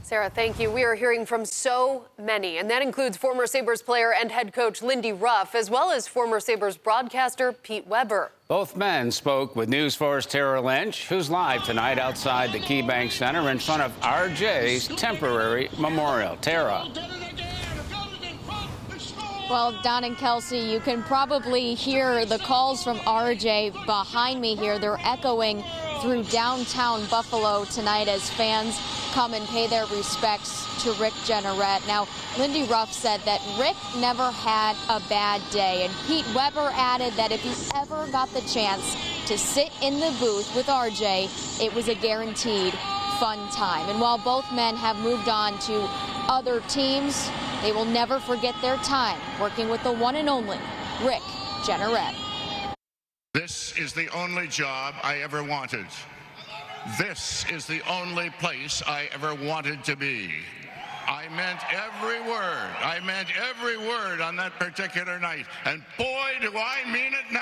Sarah, thank you. We are hearing from so many, and that includes former Sabres player and head coach Lindy Ruff, as well as former Sabres broadcaster Pete Weber. Both men spoke with News 4's Tara Lynch, who's live tonight outside the KeyBank Center in front of RJ's temporary memorial. Tara. Well, Don and Kelsey, you can probably hear the calls from RJ behind me here. They're echoing through downtown Buffalo tonight as fans come and pay their respects to Rick Jeanneret. Now, Lindy Ruff said that Rick never had a bad day, and Pete Weber added that if he ever got the chance to sit in the booth with RJ, it was a guaranteed fun time. And while both men have moved on to other teams, they will never forget their time working with the one and only Rick Jeanneret. This is the only job I ever wanted. This is the only place I ever wanted to be. I meant every word. I meant every word on that particular night. And boy, do I mean it now.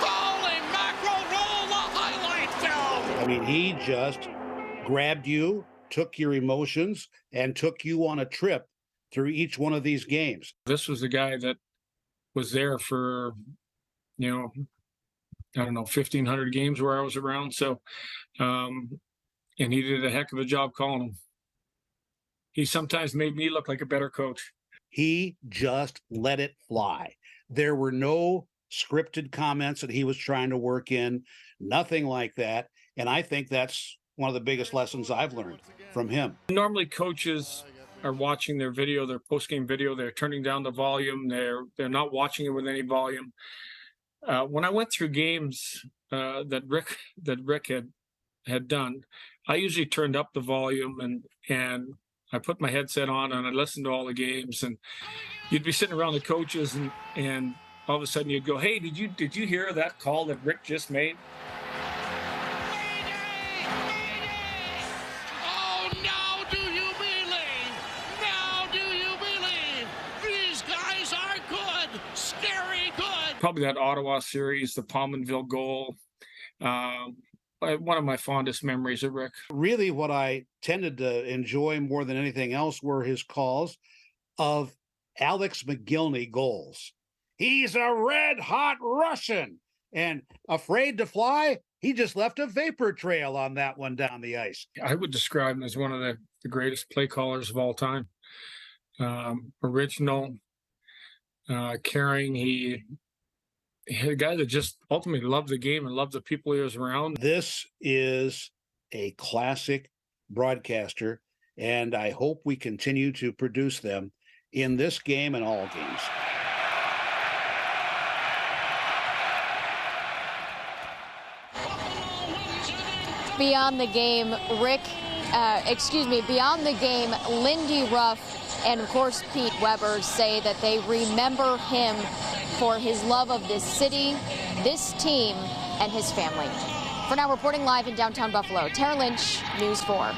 Holy mackerel, roll the highlight film. I mean, he just grabbed you, took your emotions, and took you on a trip through each one of these games. This was the guy that was there for, I don't know, 1,500 games where I was around. So, and he did a heck of a job calling them. He sometimes made me look like a better coach. He just let it fly. There were no scripted comments that he was trying to work in, nothing like that. And I think that's one of the biggest lessons I've learned from him. Normally coaches are watching their video, their post-game video, they're turning down the volume, they're not watching it with any volume. When I went through games that Rick had done, I usually turned up the volume and I put my headset on and I listened to all the games. And you'd be sitting around the coaches and all of a sudden you'd go, "Hey, did you hear that call that Rick just made?" Probably that Ottawa series, the Palmanville goal, one of my fondest memories of Rick. Really what I tended to enjoy more than anything else were his calls of Alex McGillney goals. He's a red-hot Russian, and afraid to fly, he just left a vapor trail on that one down the ice. I would describe him as one of the greatest play callers of all time. Original, caring, he a guy that just ultimately loved the game and loved the people he was around. This is a classic broadcaster, and I hope we continue to produce them in this game and all games. Beyond the game, beyond the game, Lindy Ruff and, of course, Pete Weber say that they remember him for his love of this city, this team, and his family. For now, reporting live in downtown Buffalo, Tara Lynch, News 4.